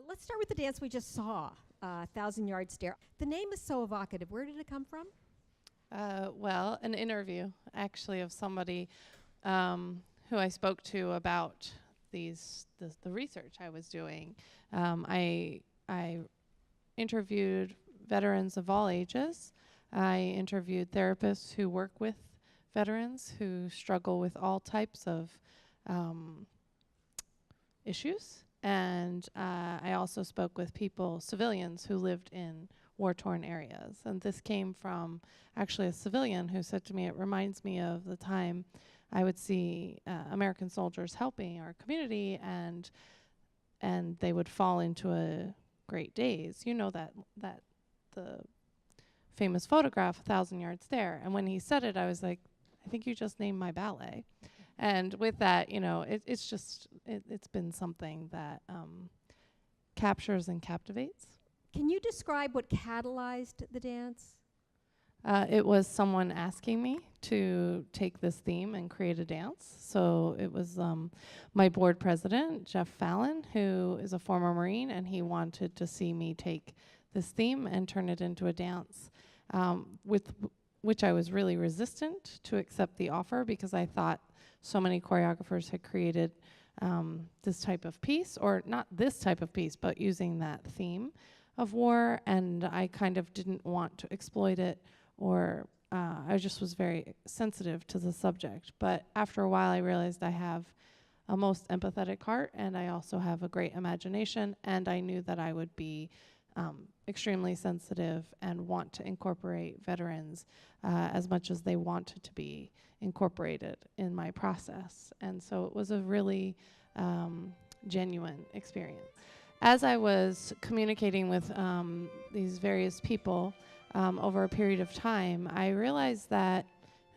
Let's start with the dance we just saw, 1,000-Yard Stare. The name is so evocative. Where did it come from? Well, an interview, actually, of somebody who I spoke to about the research I was doing. I interviewed veterans of all ages. I interviewed therapists who work with veterans who struggle with all types of issues. And I also spoke with people, civilians, who lived in war-torn areas. And this came from actually a civilian who said to me, it reminds me of the time I would see American soldiers helping our community, and they would fall into a great daze. You know that the famous photograph, 1,000-Yard Stare. And when he said it, I was like, I think you just named my ballet. And with that, you know, it's been something that captures and captivates. Can you describe what catalyzed the dance? It was someone asking me to take this theme and create a dance. So it was my board president, Jeff Fallon, who is a former Marine, and he wanted to see me take this theme and turn it into a dance, with which I was really resistant to accept the offer, because I thought so many choreographers had created this type of piece, or not this type of piece, but using that theme of war, and I kind of didn't want to exploit it, or I just was very sensitive to the subject. But after a while, I realized I have a most empathetic heart, and I also have a great imagination, and I knew that I would be extremely sensitive and want to incorporate veterans as much as they wanted to be incorporated in my process. And so it was a really genuine experience. As I was communicating with these various people over a period of time, I realized that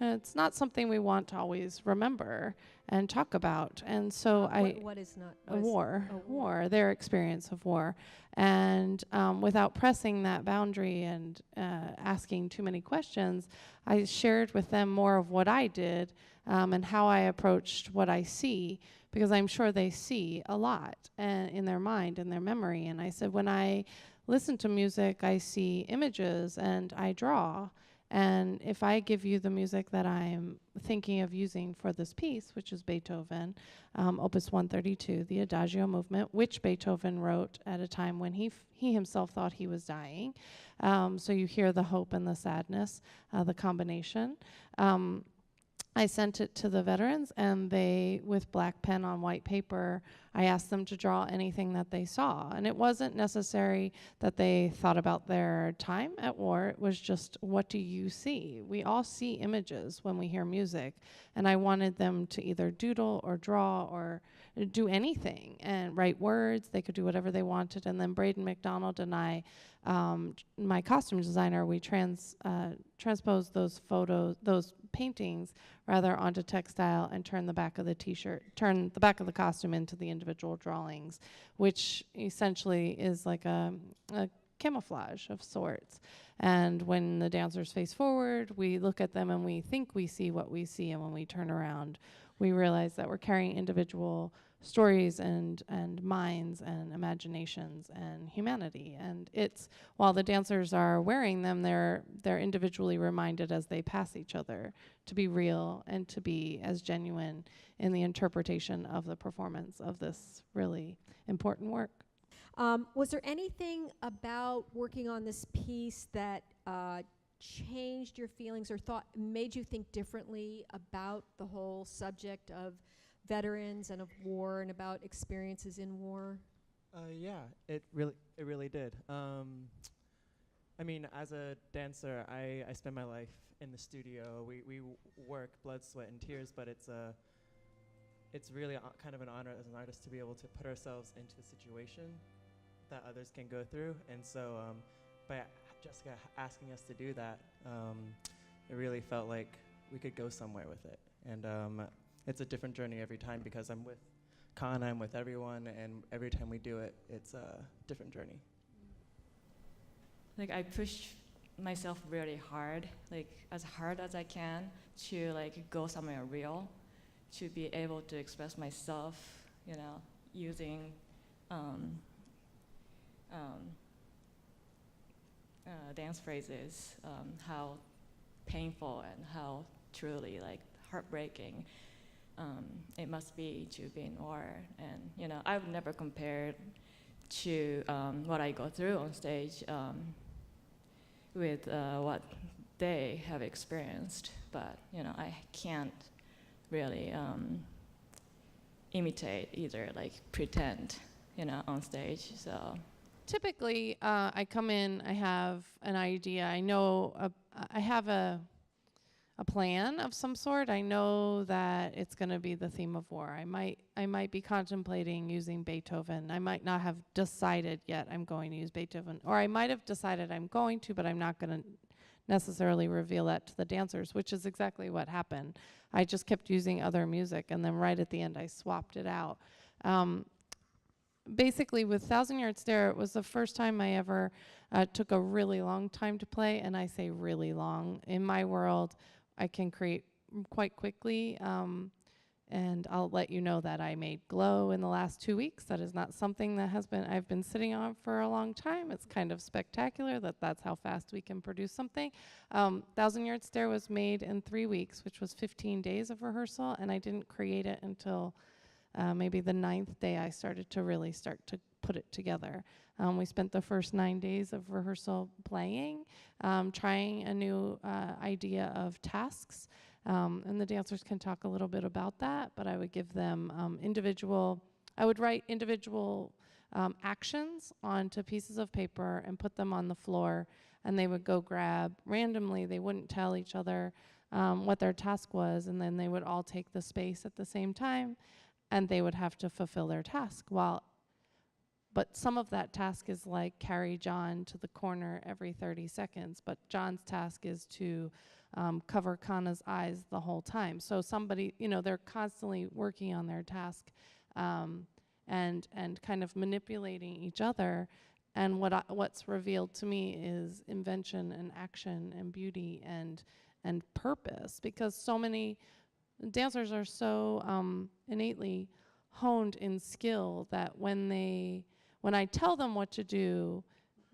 it's not something we want to always remember and talk about. And so what is not? War, their experience of war. And without pressing that boundary and asking too many questions, I shared with them more of what I did and how I approached what I see, because I'm sure they see a lot in their mind and their memory. And I said, when I listen to music, I see images and I draw. And if I give you the music that I'm thinking of using for this piece, which is Beethoven, Opus 132, the Adagio movement, which Beethoven wrote at a time when he himself thought he was dying. So you hear the hope and the sadness, the combination. I sent it to the veterans, and they, with black pen on white paper, I asked them to draw anything that they saw. And it wasn't necessary that they thought about their time at war. It was just, what do you see? We all see images when we hear music. And I wanted them to either doodle or draw or do anything and write words. They could do whatever they wanted. And then Braden McDonald and I, my costume designer, we transposed those photos, those paintings rather onto textile, and turn the back of the costume into the individual drawings, which essentially is like a camouflage of sorts. And when the dancers face forward, we look at them and we think we see what we see, and when we turn around, we realize that we're carrying individual stories and minds and imaginations and humanity. And it's, while the dancers are wearing them, they're individually reminded as they pass each other to be real and to be as genuine in the interpretation of the performance of this really important work. Was there anything about working on this piece that changed your feelings or made you think differently about the whole subject of veterans and of war and about experiences in war? Yeah, it really did. I mean, as a dancer, I spend my life in the studio. We work blood, sweat, and tears, but it's really kind of an honor as an artist to be able to put ourselves into a situation that others can go through. And so by Jessica asking us to do that, it really felt like we could go somewhere with it. And it's a different journey every time, because I'm with Kana, I'm with everyone, and every time we do it, it's a different journey. Like, I push myself really hard, like as hard as I can, to like go somewhere real, to be able to express myself, you know, using dance phrases, how painful and how truly like heartbreaking it must be to be in war. And you know, I've never compared to what I go through on stage with what they have experienced, but you know, I can't really imitate either, like pretend, you know, on stage. So typically, I come in, I have an idea, I know, I have a plan of some sort. I know that it's going to be the theme of war. I might be contemplating using Beethoven. I might not have decided yet I'm going to use Beethoven, or I might have decided I'm going to, but I'm not going to necessarily reveal that to the dancers, which is exactly what happened. I just kept using other music, and then right at the end I swapped it out. Basically, with Thousand Yard Stare, it was the first time I ever took a really long time to play, and I say really long. In my world, I can create quite quickly, and I'll let you know that I made Glow in the last 2 weeks. That is not something that I've been sitting on for a long time. It's kind of spectacular that's how fast we can produce something. Thousand Yard Stare was made in 3 weeks, which was 15 days of rehearsal, and I didn't create it until maybe the 9th day I started to put it together. We spent the first 9 days of rehearsal playing, trying a new idea of tasks, and the dancers can talk a little bit about that, but I would give them I would write individual actions onto pieces of paper and put them on the floor, and they would go grab randomly. They wouldn't tell each other what their task was, and then they would all take the space at the same time, and they would have to fulfill their task. But some of that task is like carry John to the corner every 30 seconds, but John's task is to cover Kana's eyes the whole time. So somebody, you know, they're constantly working on their task and kind of manipulating each other. And what's revealed to me is invention and action and beauty and purpose, because so many dancers are so innately honed in skill that when I tell them what to do,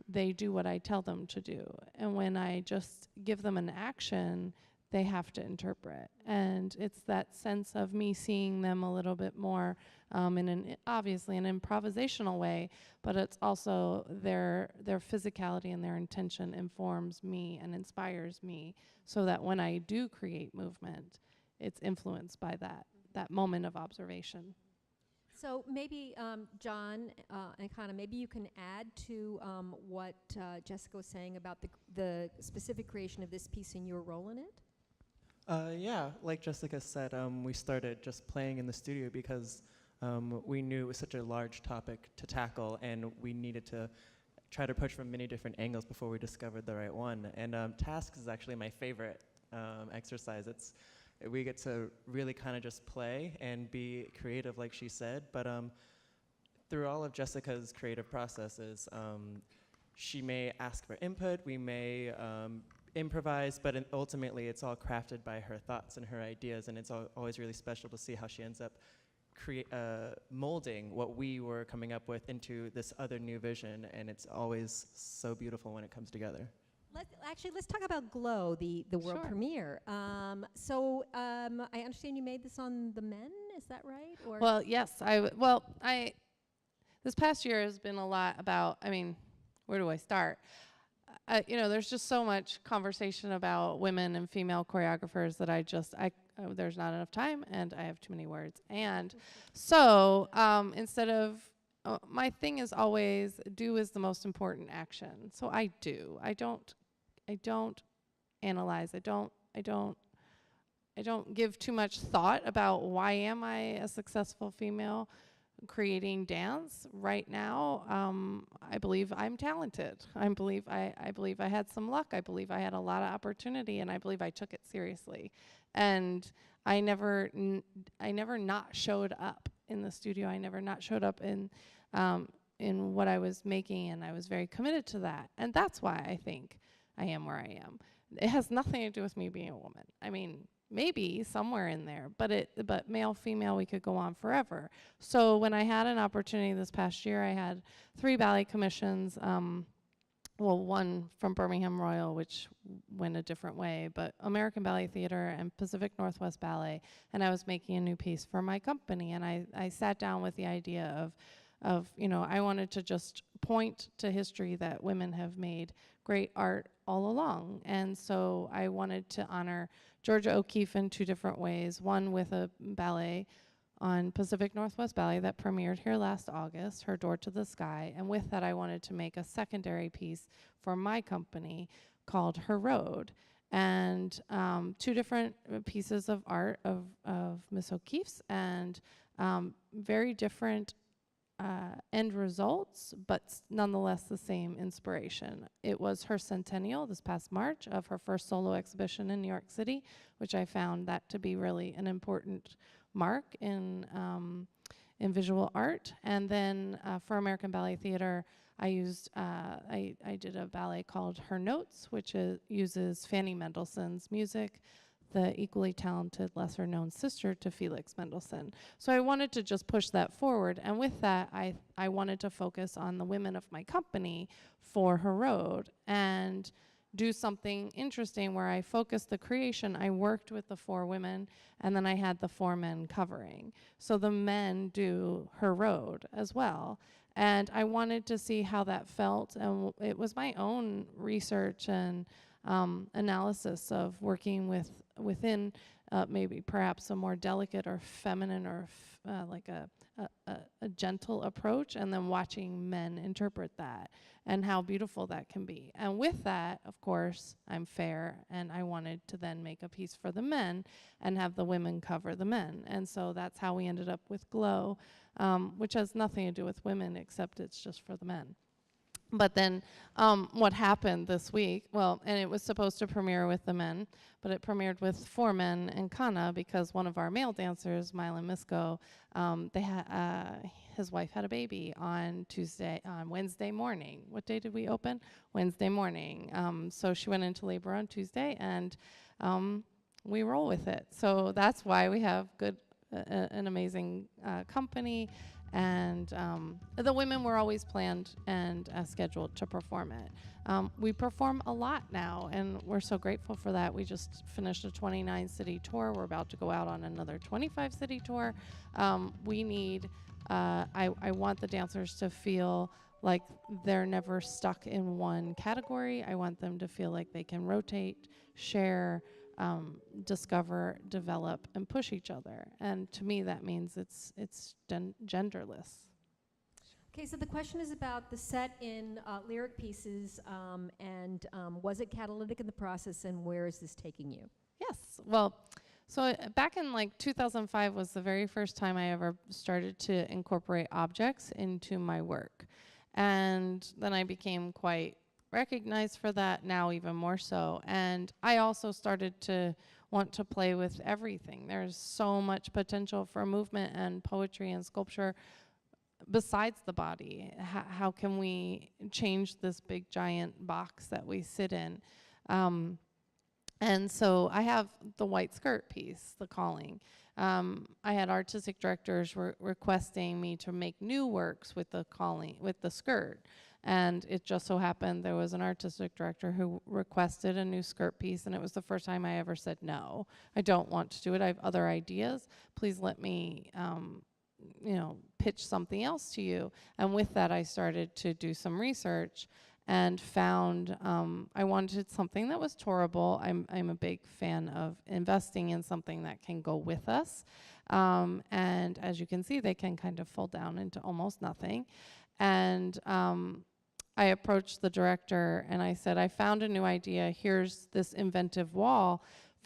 they do what I tell them to do. And when I just give them an action, they have to interpret. And it's that sense of me seeing them a little bit more in obviously an improvisational way, but it's also their physicality and their intention informs me and inspires me, so that when I do create movement, it's influenced by that moment of observation. So maybe, John and Kana, maybe you can add to what Jessica was saying about the specific creation of this piece and your role in it? Yeah, like Jessica said, we started just playing in the studio because we knew it was such a large topic to tackle, and we needed to try to approach from many different angles before we discovered the right one. And tasks is actually my favorite exercise. We get to really kind of just play and be creative, like she said. But through all of Jessica's creative processes, she may ask for input, we may improvise, but ultimately it's all crafted by her thoughts and her ideas, and it's always really special to see how she ends up molding what we were coming up with into this other new vision, and it's always so beautiful when it comes together. Let's talk about Glow, the world Sure. premiere. I understand you made this on the Men, is that right? Or Well, yes, this past year has been a lot about, where do I start? There's just so much conversation about women and female choreographers that there's not enough time, and I have too many words. And so instead of, my thing is always do is the most important action. So I do. I don't analyze. I don't give too much thought about why am I a successful female creating dance right now. I believe I'm talented. I believe I had some luck. I believe I had a lot of opportunity, and I believe I took it seriously. And I never not showed up in the studio. I never not showed up in what I was making, and I was very committed to that. And that's why I think I am where I am. It has nothing to do with me being a woman. maybe somewhere in there, but male, female, we could go on forever. So when I had an opportunity this past year, I had 3 ballet commissions, one from Birmingham Royal, which went a different way, but American Ballet Theatre and Pacific Northwest Ballet, and I was making a new piece for my company, and I sat down with the idea of I wanted to just point to history that women have made great art all along, and so I wanted to honor Georgia O'Keeffe in 2 different ways, one with a ballet on Pacific Northwest Ballet that premiered here last August, Her Door to the Sky, and with that I wanted to make a secondary piece for my company called Her Road, and 2 different pieces of art of Miss O'Keeffe's, and very different end results, but nonetheless the same inspiration. It was her centennial this past March of her first solo exhibition in New York City, which I found that to be really an important mark in visual art. And then for American Ballet Theatre, I used I did a ballet called Her Notes, which uses Fanny Mendelssohn's music, the equally talented, lesser-known sister to Felix Mendelssohn. So I wanted to just push that forward, and with that, I wanted to focus on the women of my company for Her Road, and do something interesting where I focused the creation. I worked with the 4 women, and then I had the 4 men covering. So the men do Her Road as well. And I wanted to see how that felt, and it was my own research and analysis of working within maybe perhaps a more delicate or feminine or like a gentle approach, and then watching men interpret that and how beautiful that can be. And with that, of course, I'm fair, and I wanted to then make a piece for the men and have the women cover the men. And so that's how we ended up with Glow, which has nothing to do with women except it's just for the men. But then what happened this week, and it was supposed to premiere with the men, but it premiered with 4 men and Kana, because one of our male dancers, Mylan Misko, his wife had a baby on Wednesday morning. What day did we open? Wednesday morning. So she went into labor on Tuesday, and we roll with it. So that's why we have an amazing company. And the women were always planned and scheduled to perform it. We perform a lot now, and we're so grateful for that. We just finished a 29-city tour. We're about to go out on another 25-city tour. We need, I want the dancers to feel like they're never stuck in one category. I want them to feel like they can rotate, share, discover, develop, and push each other. And to me, that means it's genderless. Okay, so the question is about the set in lyric pieces, and was it catalytic in the process, and where is this taking you? Yes, well, so back in 2005 was the very first time I ever started to incorporate objects into my work. And then I became quite recognized for that, now even more so. And I also started to want to play with everything. There's so much potential for movement and poetry and sculpture besides the body. How can we change this big giant box that we sit in? And so I have the white skirt piece, The Calling. I had artistic directors requesting me to make new works with the calling, with the skirt. And it just so happened there was an artistic director who requested a new skirt piece, and it was the first time I ever said, no, I don't want to do it. I have other ideas. Please let me, pitch something else to you. And with that, I started to do some research and found I wanted something that was tourable. I'm a big fan of investing in something that can go with us. And as you can see, they can kind of fold down into almost nothing. And I approached the director and I said, I found a new idea. Here's this inventive wall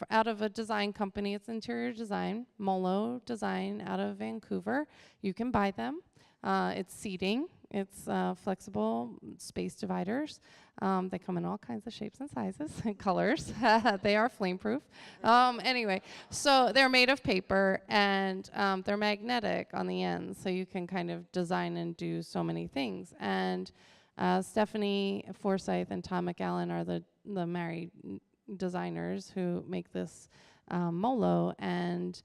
out of a design company. It's interior design, Molo Design out of Vancouver. You can buy them. It's seating. It's flexible space dividers. They come in all kinds of shapes and sizes and colors. They are flame-proof. Anyway, so they're made of paper, and they're magnetic on the ends, so you can kind of design and do so many things. And Stephanie Forsyth and Tom McAllen are the married designers who make this Molo, and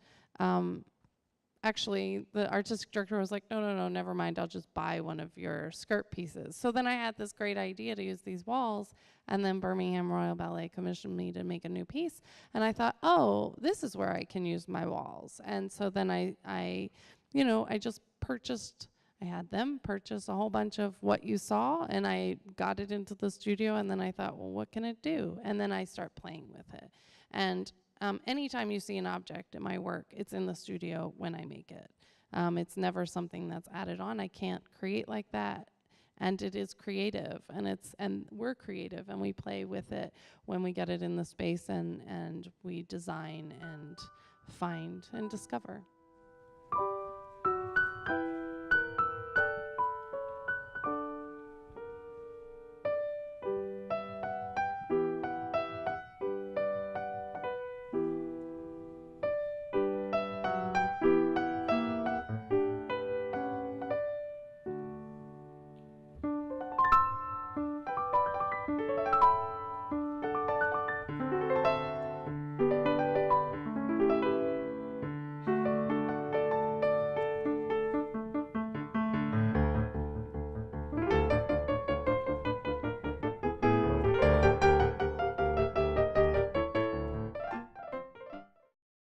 actually the artistic director was like, no, never mind, I'll just buy one of your skirt pieces. So then I had this great idea to use these walls, and then Birmingham Royal Ballet commissioned me to make a new piece, and I thought, oh, this is where I can use my walls. And so then I just purchased, I had them purchase a whole bunch of what you saw, and I got it into the studio, and then I thought, well, what can it do? And then I start playing with it. And anytime you see an object in my work, it's in the studio when I make it. It's never something that's added on. I can't create like that. And it is creative, and we're creative, and we play with it when we get it in the space, and we design and find and discover.